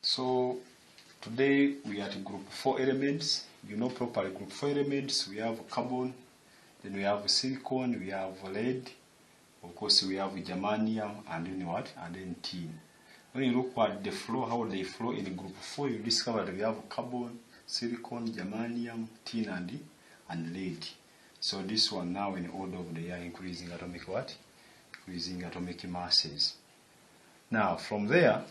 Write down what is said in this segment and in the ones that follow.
So today we are at group 4 elements. You know properly group 4 elements. We have carbon, then we have silicon, we have lead, of course we have germanium, and then what? And then tin. When you look at the flow, how they flow in group 4, you discover that we have carbon, silicon, germanium, tin, and lead. So this one now in order of the year increasing atomic what? Increasing atomic masses. Now from there,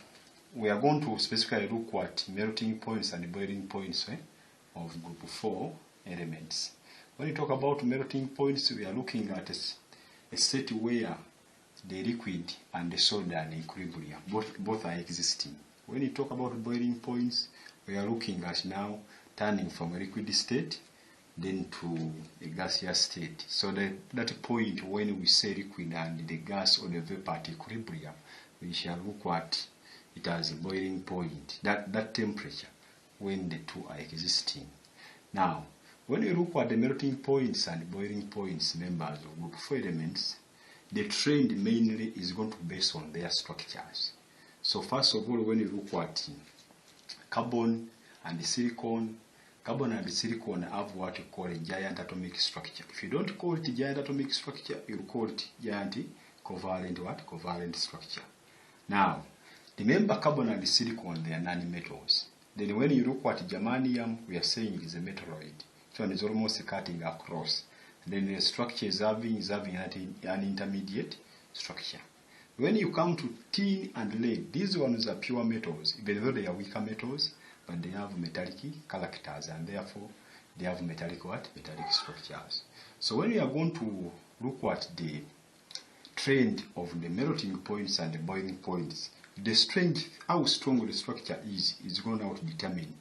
we are going to specifically look at melting points and boiling points of group 4 elements. When you talk about melting points, we are looking at a state where the liquid and the solid are in equilibrium. Both are existing. When you talk about boiling points, we are looking at now turning from a liquid state then to a gaseous state. So that point when we say liquid and the gas or the vapor at equilibrium, we shall look at it as a boiling point, that temperature when the two are existing. Now, when we look at the melting points and boiling points members of group 4 elements, the trend mainly is going to be based on their structures. So first of all, when you look at carbon and silicon, carbon and silicon have what you call a giant atomic structure. If you don't call it giant atomic structure, you call it giant covalent what? Covalent structure. Now, remember carbon and silicon, they are non-metals. Then when you look at germanium, we are saying it is a metalloid. So it is almost cutting across. And then the structure is having an intermediate structure. When you come to tin and lead, these ones are pure metals, even though they are weaker metals, but they have metallic characters, and therefore they have metallic what? Metallic structures. So when we are going to look at the trend of the melting points and the boiling points, the strength, how strong the structure is going to determine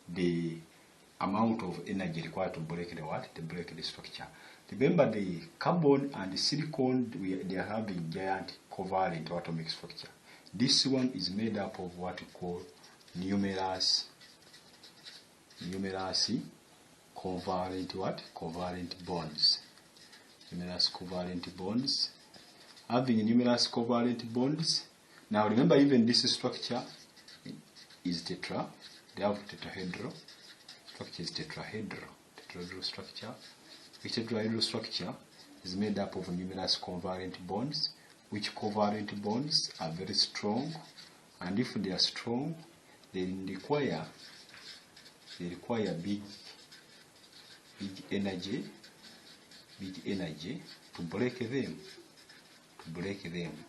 the amount of energy required to break the what? To break the structure. Remember the carbon and the silicon, they are having giant covalent atomic structure. This one is made up of what we call numerous covalent what? Covalent bonds. Numerous covalent bonds. Having numerous covalent bonds. Now remember, even this structure is tetra. They have tetrahedral. Structure is tetrahedral structure. Which tetrahedral structure is made up of numerous covalent bonds, which covalent bonds are very strong, and if they are strong, they require big energy to break them.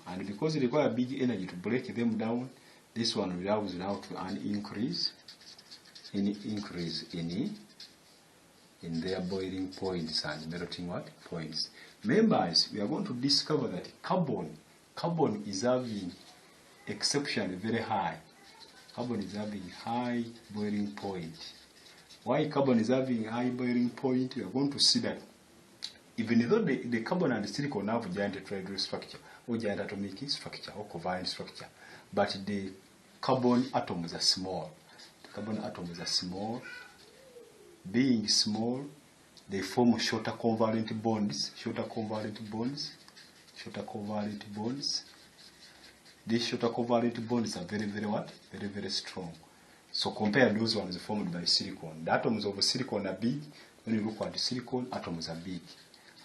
And because they require big energy to break them down, this one allows now to an increase in their boiling points and melting what? Points. Members, we are going to discover that carbon is having exceptionally very high. Carbon is having high boiling point. Why carbon is having high boiling point? We are going to see that even though the carbon and the silicon have giant tetrahedral structure, or giant atomic structure, or covalent structure, but the carbon atoms are small. The carbon atoms are small. Being small, they form shorter covalent bonds. These shorter covalent bonds are very, very what? Very, very strong. So compare those ones formed by silicon. The atoms of silicon are big. When you look at the silicon, atoms are big.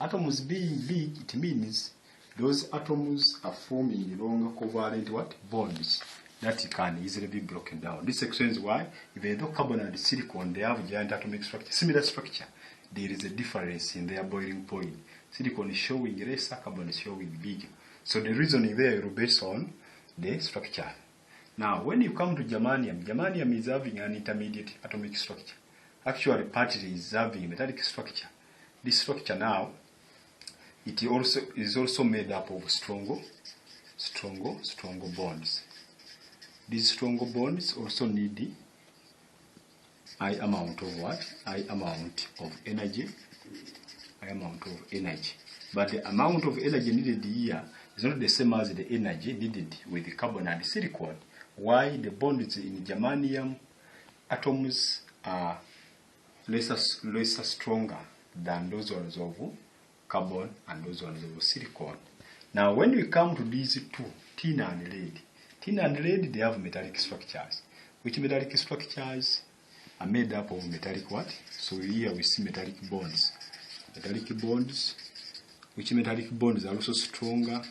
Atoms being big, it means those atoms are forming longer covalent what? Bonds that can easily be broken down. This explains why, even though carbon and silicon, they have giant atomic structure, similar structure, there is a difference in their boiling point. Silicon is showing lesser, carbon is showing bigger. So the reasoning there is based on the structure. Now, when you come to germanium is having an intermediate atomic structure. Actually, partly is having a metallic structure. This structure now, it is also made up of stronger bonds. These stronger bonds also need high amount of what? High amount of energy. But the amount of energy needed here is not the same as the energy needed with the carbon and silicon. Why? The bonds in germanium atoms are lesser stronger than those ones of carbon and those ones of silicon. Now, when we come to these two, tin and lead, they have metallic structures. which metallic structures are made up of metallic what? So here we see metallic bonds. Metallic bonds, which metallic bonds are also stronger,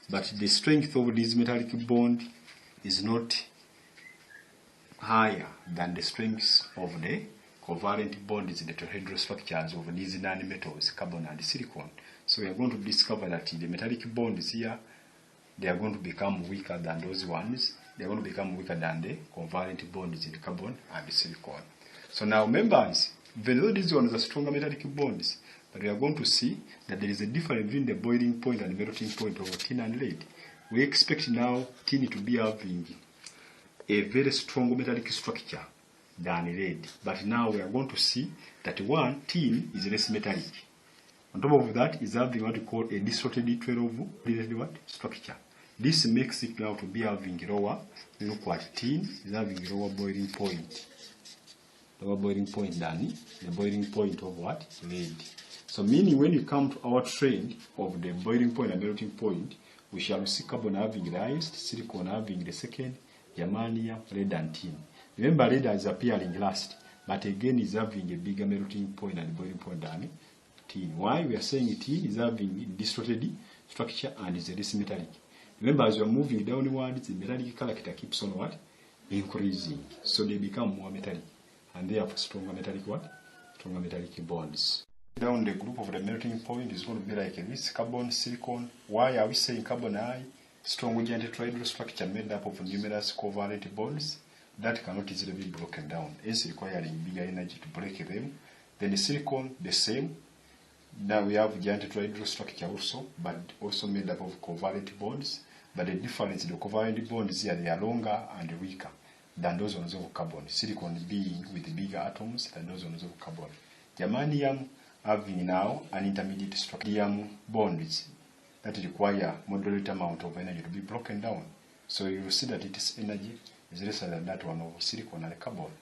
but the strength of this metallic bond is not higher than the strength of the covalent bonds in the tetrahedral structures of these nanometals, carbon and silicon. So we are going to discover that the metallic bonds here, they are going to become weaker than those ones. They are going to become weaker than the covalent bonds in the carbon and the silicon. So now members, even though these ones are stronger metallic bonds, but we are going to see that there is a difference between the boiling point and the melting point of tin and lead. We expect now tin to be having a very strong metallic structure than lead. But now we are going to see that one, tin is less metallic. On top of that is having what we call a distorted 12-related what? Structure. This makes it now to be having lower. We look at tin is having lower boiling point. Lower boiling point than the boiling point of what? Lead. So meaning when you come to our trend of the boiling point and melting point, we shall see carbon having the highest, silicon having the second, germanium, lead and tin. Remember lead is appearing last, but again is having a bigger melting point and boiling point than tin. Why? We are saying tin is having distorted structure and is less metallic. Remember, as you are moving downwards, the metallic character keeps on what? Increasing. So they become more metallic. And they have stronger metallic what? Stronger metallic bonds. Down the group of the melting point is going to be like this carbon, silicon. Why are we saying carbon high? Strong giant tetrahedral structure made up of numerous covalent bonds that cannot easily be broken down, hence requiring bigger energy to break them. Then the silicon, the same. Now we have giant tetrahedral structure also, but also made up of covalent bonds. But the difference in the covalent bonds here, they are longer and weaker than those ones of carbon. Silicon being with bigger atoms than those ones of carbon. Germanium having now an intermediate structure bonds that require moderate amount of energy to be broken down. So you will see that its energy is lesser than that one of silicon and carbon.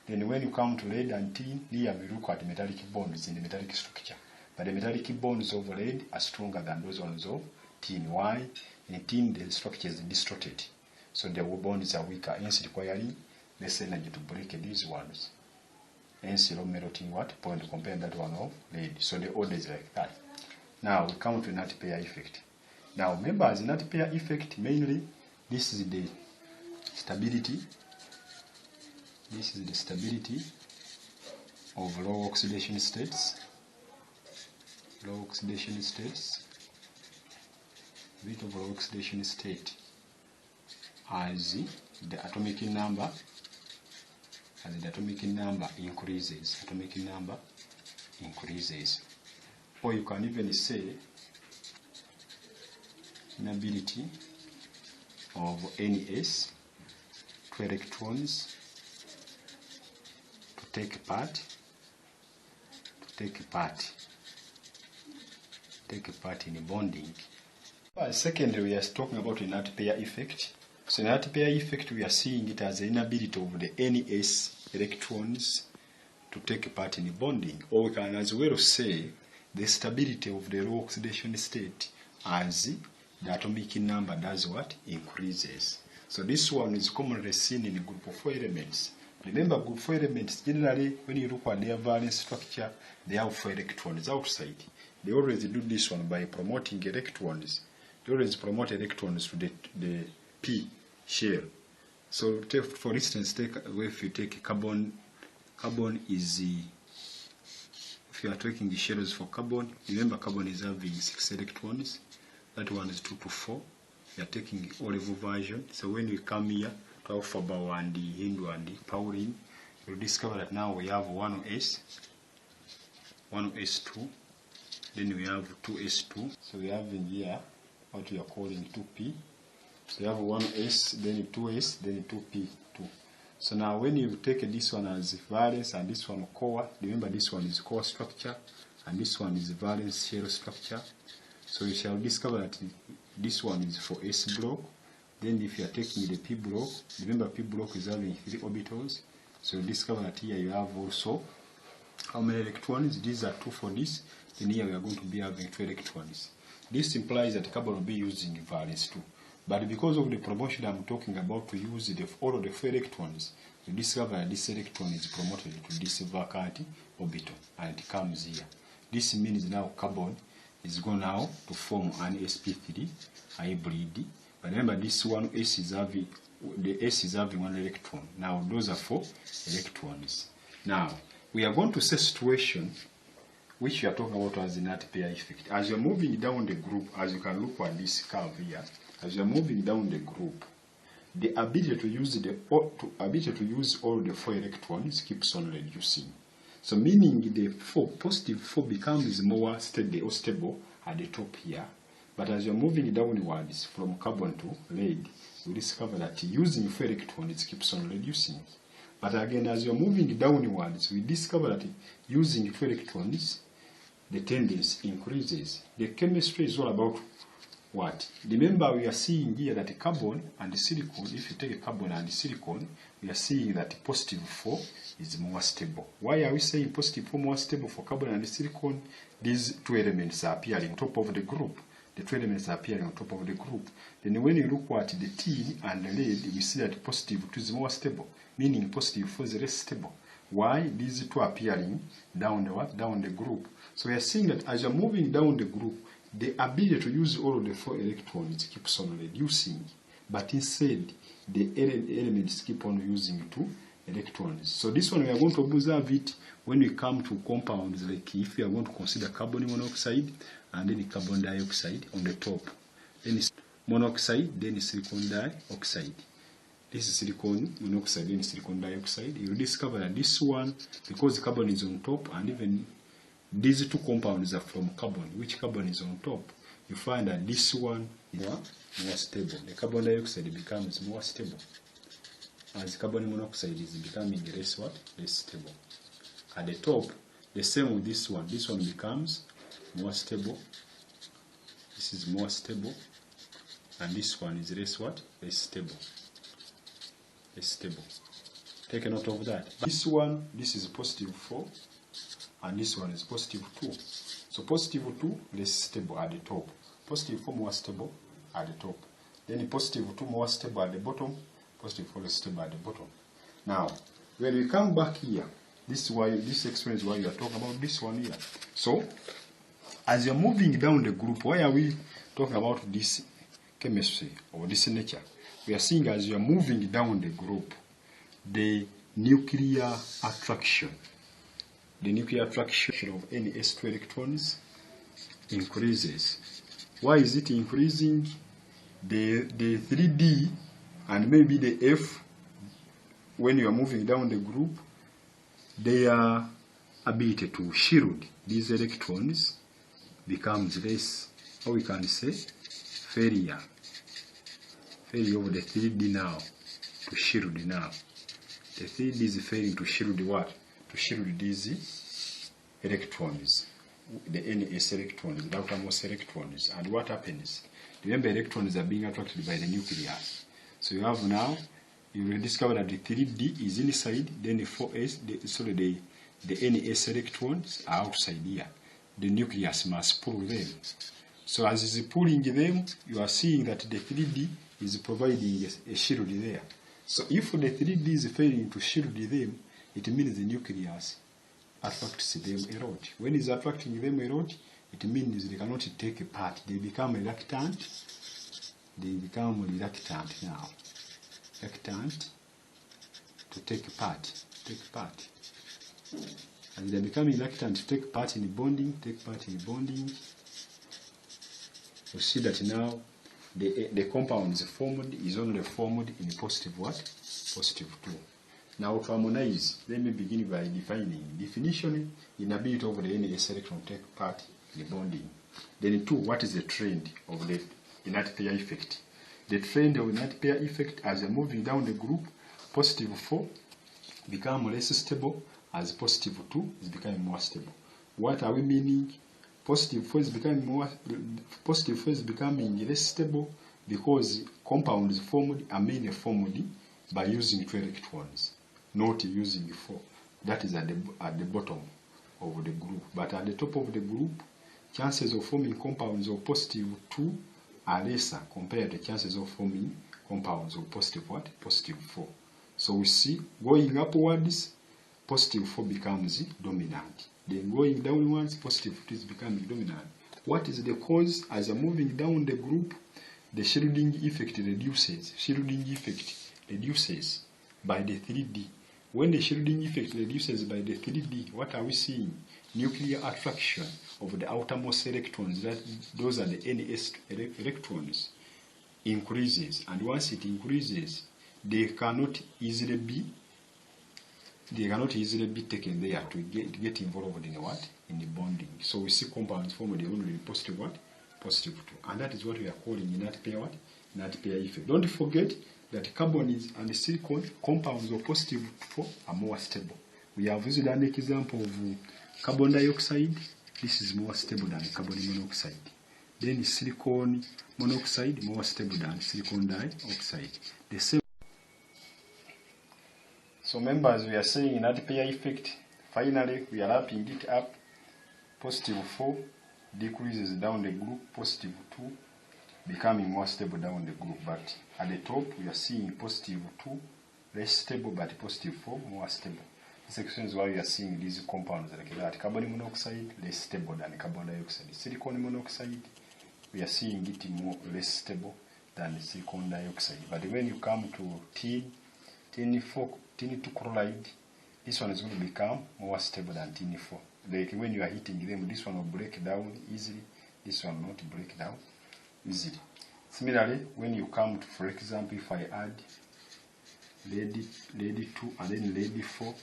Then when you come to lead and tin, here we look at metallic bonds in the metallic structure. But the metallic bonds of lead are stronger than those ones of tin. Why? In tin, the structure is distorted. So the bonds are weaker, hence requiring less energy to break these ones. Hence low melting what? Point compared to that one of lead. So the order is like that. Now we come to nut pair effect. Now remember, as nut pair effect, mainly this is the stability. This is the stability of low oxidation states. Low oxidation states. Bit of low oxidation state as the atomic number increases. Atomic number increases. Or you can even say inability of NS to electrons to take part in bonding. Secondly, we are talking about the nut pair effect. So in nut pair effect, we are seeing it as the inability of the NS electrons to take part in bonding. Or we can as well say the stability of the low oxidation state as the atomic number does what? Increases. So this one is commonly seen in group of 4 elements. Remember, group 4 elements, generally, when you look at their valence structure, they have 4 electrons outside. They always do this one by promoting electrons. They always promote electrons to the p shell. So for instance, if you take carbon is if you are taking the shells for carbon, remember carbon is having 6 electrons. That one is 2 to 4. You are taking the olive version. So when we come here to Alpha Bau and the Hindu and the Pauline, you'll discover that now we have 1s, 1s2, then we have 2s2. So we have in here what we are calling 2p. So you have 1s, then 2s, then 2p2. So now when you take this one as valence and this one core, remember this one is core structure and this one is valence shell structure. So you shall discover that this one is for S block. Then if you are taking the p block, remember p block is having 3 orbitals. So you discover that here you have also how many electrons? These are 2 for this. Then here we are going to be having 2 electrons. This implies that carbon will be using valence 2. But because of the promotion I'm talking about, to use all of the 4 electrons, you discover that this electron is promoted to this vacant orbital, and it comes here. This means now carbon is going now to form an sp3 hybrid. But remember, this one the S is having 1 electron. Now those are 4 electrons. Now we are going to see a situation which we are talking about as the inert pair effect. As you are moving down the group, as you can look at this curve here, as you are moving down the group, the ability to use all the 4 electrons keeps on reducing. So meaning the positive 4 becomes more steady or stable at the top here. But as you are moving downwards from carbon to lead, you discover that using 4 electrons keeps on reducing. But again, as you are moving downwards, we discover that using 4 electrons, the tendency increases. The chemistry is all about what? Remember, we are seeing here that carbon and silicon, if you take a carbon and silicon, we are seeing that positive 4 is more stable. Why are we saying positive 4 more stable for carbon and silicon? These 2 elements are appearing on top of the group. The 2 elements are appearing on top of the group. Then when you look at the tin and the lead, we see that positive 2 is more stable, meaning positive 4 is less stable. Why? These 2 are appearing down the what? Down the group. So we are seeing that as you're moving down the group, the ability to use all of the 4 electrons keeps on reducing, but instead the elements keep on using 2 electrons. So this one we are going to observe it when we come to compounds, like if we are going to consider carbon monoxide and then carbon dioxide on the top, then it's monoxide, then silicon dioxide. This is silicon monoxide, then silicon dioxide. You will discover that this one, because carbon is on top, and even these 2 compounds are from carbon, which carbon is on top, you find that this one is more stable. The carbon dioxide becomes more stable, as carbon monoxide is becoming less stable. At the top, the same with this one. This one becomes more stable. This is more stable, and this one is less stable. Less stable. Take a note of that. This one, this is positive 4. And this one is positive 2. So positive 2 less stable at the top. Positive 4 more stable at the top. Then positive 2 more stable at the bottom. Positive 4 less stable at the bottom. Now, when we come back here, this explains why you are talking about this one here. So, as you're moving down the group, why are we talking about this chemistry or this nature? We are seeing as you are moving down the group, the nuclear attraction. The nuclear attraction of any s2 electrons increases. Why is it increasing? The 3D and maybe the F, when you are moving down the group, their ability to shield these electrons becomes less, or we can say failure of the 3D now to shield now. The 3D is failing to shield what? To shield these electrons, the NS electrons, the outermost electrons. And what happens? Remember, electrons are being attracted by the nucleus. So you have now, you will discover that the 3D is inside, then the 4s, the NS electrons are outside here. The nucleus must pull them. So as it's pulling them, you are seeing that the 3D is providing a shield there. So if the 3D is failing to shield them, it means the nucleus attracts them a lot. When it's attracting them a lot, it means they cannot take a part. They become reluctant. They become reluctant now. Reluctant to take part. And they become reluctant to take part in bonding. You see that now the compounds formed is only formed in positive what? Positive 2. Now to harmonize, let me begin by defining. Definition: inability of the NS electron to take part in bonding. Then 2, what is the trend of the inert pair effect? The trend of inert pair effect, as you're moving down the group, positive 4 become less stable, as positive 2 is becoming more stable. What are we meaning? Positive 4 is becoming less stable because compounds formed are mainly formed by using 2 electrons, not using 4. That is at the bottom of the group. But at the top of the group, chances of forming compounds of positive 2 are lesser compared to the chances of forming compounds of positive what? Positive 4. So we see going upwards, positive 4 becomes dominant. Then going downwards, positive 2 is becoming dominant. What is the cause? As you're moving down the group, the shielding effect reduces. Shielding effect reduces by the 3D. When the shielding effect reduces by the 3D, what are we seeing? Nuclear attraction of the outermost electrons, those are the NS electrons, increases. And once it increases, they cannot easily be taken there to get involved in what? In the bonding. So we see compounds formed only in positive what? Positive 2. And that is what we are calling inert pair what? Inert pair effect. Don't forget that carbon and silicon compounds of positive 4 are more stable. We have used an example of carbon dioxide. This is more stable than carbon monoxide. Then silicon monoxide more stable than silicon dioxide. The same. So members, we are saying inert pair effect. Finally, we are wrapping it up. Positive 4 decreases down the group, positive 2 becoming more stable down the group. But at the top, we are seeing positive 2 less stable, but positive 4 more stable. This explains why we are seeing these compounds like that. Carbon monoxide less stable than carbon dioxide. Silicon monoxide, we are seeing it more less stable than silicon dioxide. But when you come to tin 2 chloride, this one is going to become more stable than tin 4. Like when you are heating them, this one will break down easily, this one will not break down easily. Similarly, when you come to, for example, if I add lead 2 and then lead 4,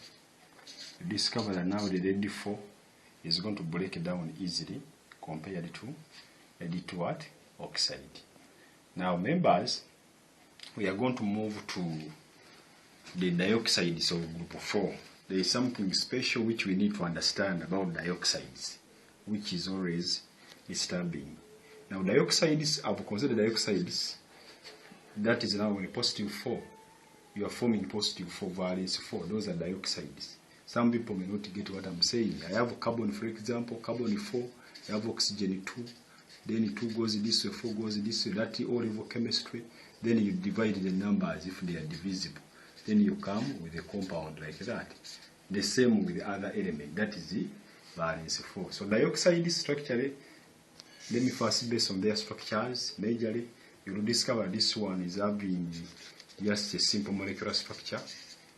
you discover that now the lead 4 is going to break down easily compared to lead 2 what? Oxide. Now members, we are going to move to the dioxides of group 4. There is something special which we need to understand about dioxides, which is always disturbing. Now dioxides, I've considered dioxides, that is now in positive 4. You are forming positive 4 valence 4. Those are dioxides. Some people may not get what I'm saying. I have carbon, for example, carbon 4, I have oxygen 2, then 2 goes this way, 4 goes this way, that's all chemistry. Then you divide the numbers if they are divisible. Then you come with a compound like that. The same with the other element, that is the valence 4. So dioxide structurally, let me first base on their structures. Majorly, you will discover this one is having just a simple molecular structure,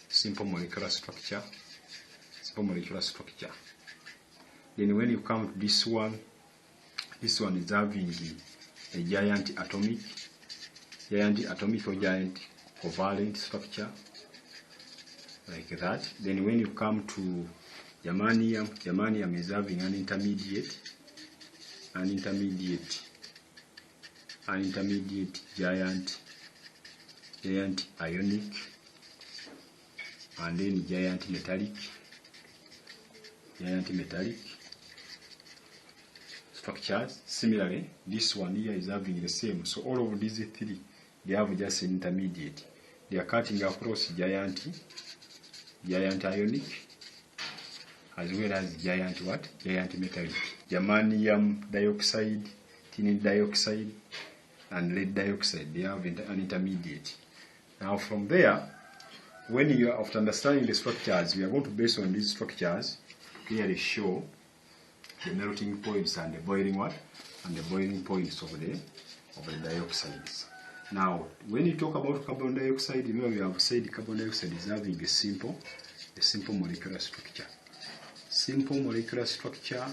simple molecular structure, simple molecular structure. Then when you come to this one is having a giant atomic or giant covalent structure, like that. Then when you come to germanium is having an intermediate giant ionic, and then giant metallic structures. Similarly, this one here is having the same. So all of these three, they have just an intermediate. They are cutting across giant ionic as well as giant what? Giant metallic. Germanium dioxide, tin dioxide, and lead dioxide, they have an intermediate. Now from there, when you are after understanding the structures, we are going to base on these structures to clearly show the melting points and the boiling what? And the boiling points of the dioxides. Now, when you talk about carbon dioxide, you know we have said carbon dioxide is having a simple molecular structure. Simple molecular structure,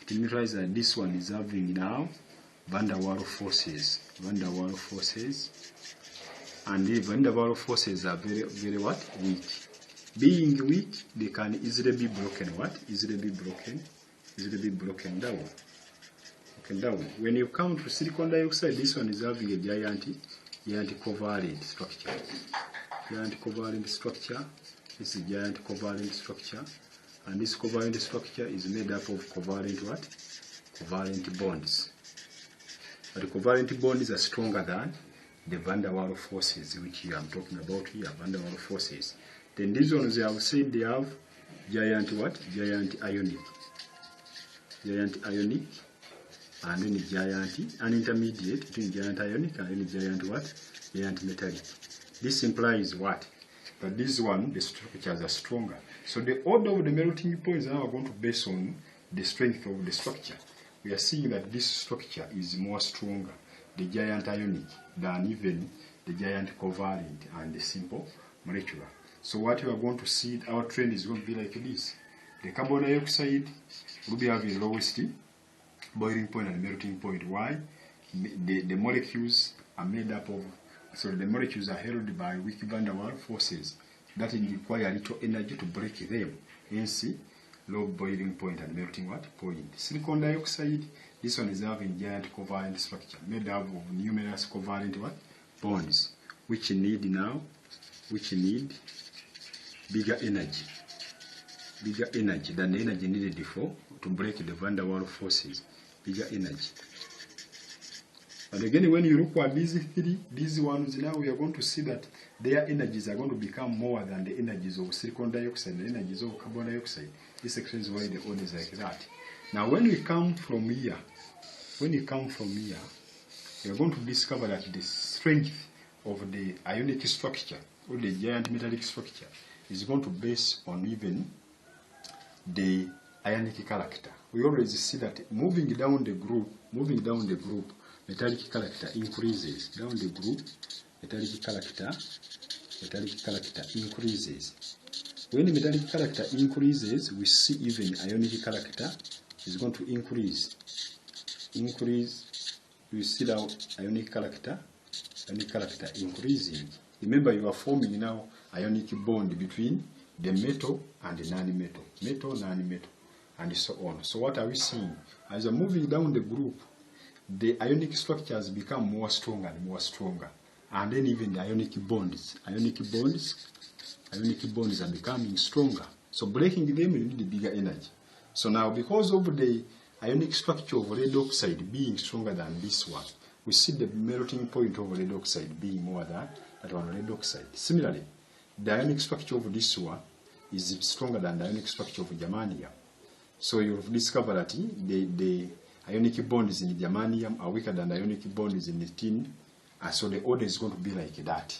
it implies that this one is having now van der Waals forces. And the van der Waals forces are very, very what? Weak. Being weak, they can easily be broken what? Easily be broken down. When you come to silicon dioxide, this one is having a giant covalent structure. This is giant covalent structure. And this covalent structure is made up of covalent what? Covalent bonds. But the covalent bonds are stronger than the van der Waals forces, which I am talking about here, van der Waals forces. Then these ones, I have said they have giant what? Giant ionic. and then giant, an intermediate between giant ionic and then giant what? Giant metallic. This implies what? That this one, the structures are stronger. So the order of the melting points now are going to base on the strength of the structure. We are seeing that this structure is more stronger, the giant ionic, than even the giant covalent and the simple molecular. So what you are going to see, our trend is going to be like this. The carbon dioxide will be having lowest boiling point and melting point. Why? The molecules are made up of, so the molecules are held by weak van der Waals forces that require little energy to break them. Hence, low boiling point and melting what? Point. Silicon dioxide, this one is having giant covalent structure made up of numerous covalent what? Bonds, which need bigger energy than the energy needed before to break the van der Waals forces. Bigger energy. And again, when you look at these ones now, we are going to see that their energies are going to become more than the energies of silicon dioxide, the energies of carbon dioxide. This explains why the order is like that. Now, when we come from here, we are going to discover that the strength of the ionic structure or the giant metallic structure is going to base on even the ionic character. We always see that moving down the group, metallic character increases. Down the group, metallic character increases. When the metallic character increases, we see even ionic character is going to increase. We see now ionic character increasing. Remember, you are forming now ionic bond between the metal and the non-metal, metal, non-metal, and so on. So what are we seeing? As you're moving down the group, the ionic structures become more strong and more stronger. And then even the ionic bonds are becoming stronger. So breaking them, you need bigger energy. So now, because of the ionic structure of lead oxide being stronger than this one, we see the melting point of lead oxide being more than that one lead oxide. Similarly, the ionic structure of this one is stronger than the ionic structure of germanium. So you've discovered that the ionic bonds in germanium are weaker than the ionic bonds in the tin, and so the order is going to be like that.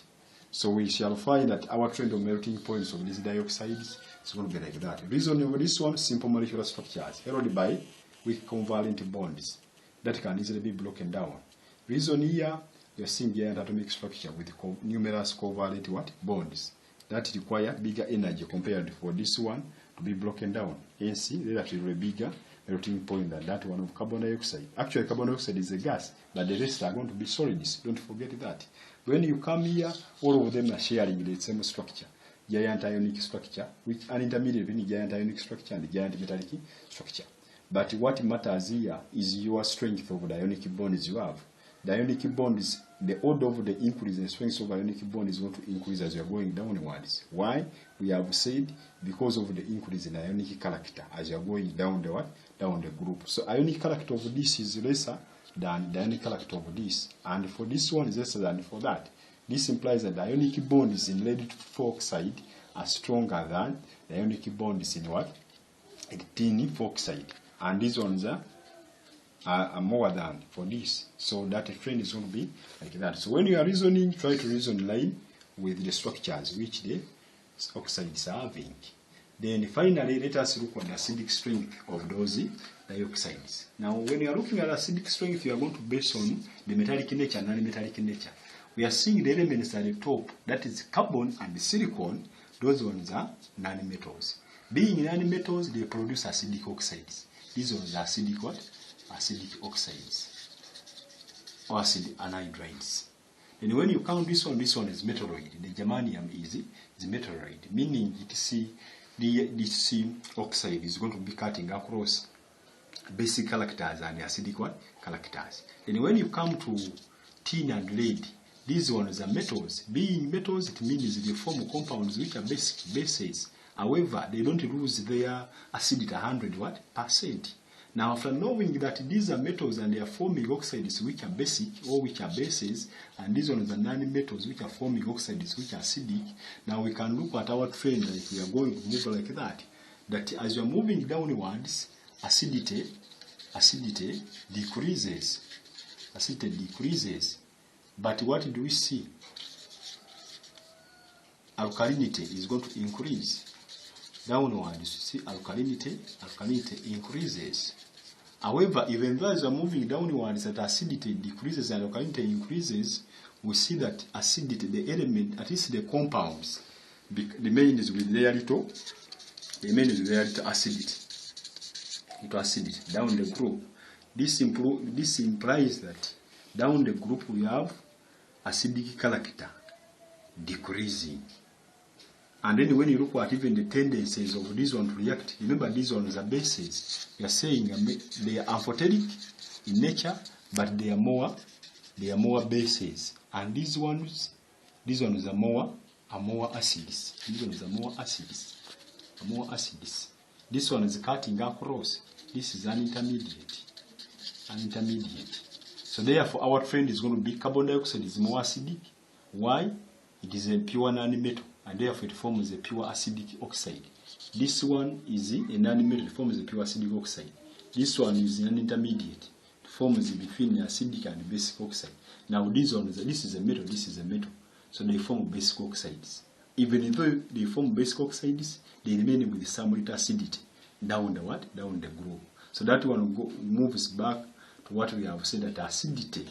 So we shall find that our trend of melting points of these dioxides is going to be like that. Reason over this one, simple molecular structures held by weak covalent bonds that can easily be broken down. Reason here, you are seeing giant atomic structure with numerous covalent bonds that require bigger energy compared for this one to be broken down. Hence, relatively bigger melting point than that one of carbon dioxide. Actually, carbon dioxide is a gas, but the rest are going to be solids. Don't forget that. When you come here, all of them are sharing the same structure, giant ionic structure, which an intermediate between giant ionic structure and giant metallic structure. But what matters here is your strength of the ionic bonds you have. The ionic bonds, the order of the increase in strength of ionic bond is going to increase as you are going downwards. Why? We have said because of the increase in ionic character as you are going down the what? Down the group. So ionic character of this is lesser than the ionic character of this. And for this one is lesser than for that. This implies that the ionic bonds in lead oxide are stronger than the ionic bonds in what? Tin oxide. And these ones are more than for this. So that trend is going to be like that. So when you are reasoning, try to reason in line with the structures which the oxides are having. Then finally, let us look at the acidic strength of those dioxides. Now, when you are looking at acidic strength, you are going to base on the metallic nature and non-metallic nature. We are seeing the elements at the top, that is carbon and silicon. Those ones are non-metals. Being non-metals, they produce acidic oxides. These ones are acidic what? Acidic oxides or acid anhydrides. And when you count this one is metalloid. The germanium is metalloid, meaning this oxide is going to be cutting across basic characters and acidic characters. And when you come to tin and lead, these ones are metals. Being metals, it means they form compounds which are basic bases. However, they don't lose their acidity 100%. Now, after knowing that these are metals and they are forming oxides which are basic or which are bases, and these ones are non-metals which are forming oxides which are acidic, now we can look at our trend like we are going to move like that. That as you are moving downwards, acidity acidity decreases. Acidity decreases. But what do we see? Alkalinity is going to increase. Downwards, you see alkalinity increases. However, even though as we are moving downwards, that acidity decreases and alkalinity increases, we see that acidity, the element, at least the compounds, remains with their little acidity. Into acidity down the group. This implies that down the group we have acidic character decreasing. And then when you look at even the tendencies of these ones to react, remember these ones are bases. We are saying they are amphoteric in nature, but they are more bases. And these ones are more acids. These ones are more acids. This one is cutting across. This is an intermediate. So therefore our trend is going to be carbon dioxide is more acidic. Why? It is a pure non-metal, and therefore it forms a pure acidic oxide. This one is a non-metal, it forms a pure acidic oxide. This one is an intermediate, it forms between the acidic and the basic oxide. Now this is a metal, this is a metal, so they form basic oxides. Even though they form basic oxides, they remain with some little acidity down the what? Down the group. So that one moves back to what we have said, that acidity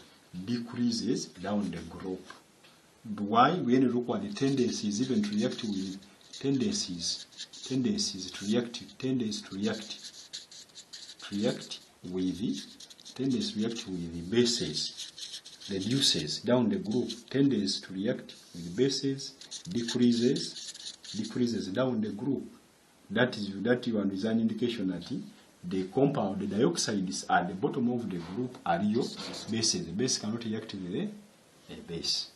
decreases down the group. Why? When you look at the tendencies, even to react with tendencies to react with the bases, reduces down the group. Tendency to react with bases decreases down the group. That one is an indication that the compound, the dioxides at the bottom of the group are your bases. The base cannot react with a base.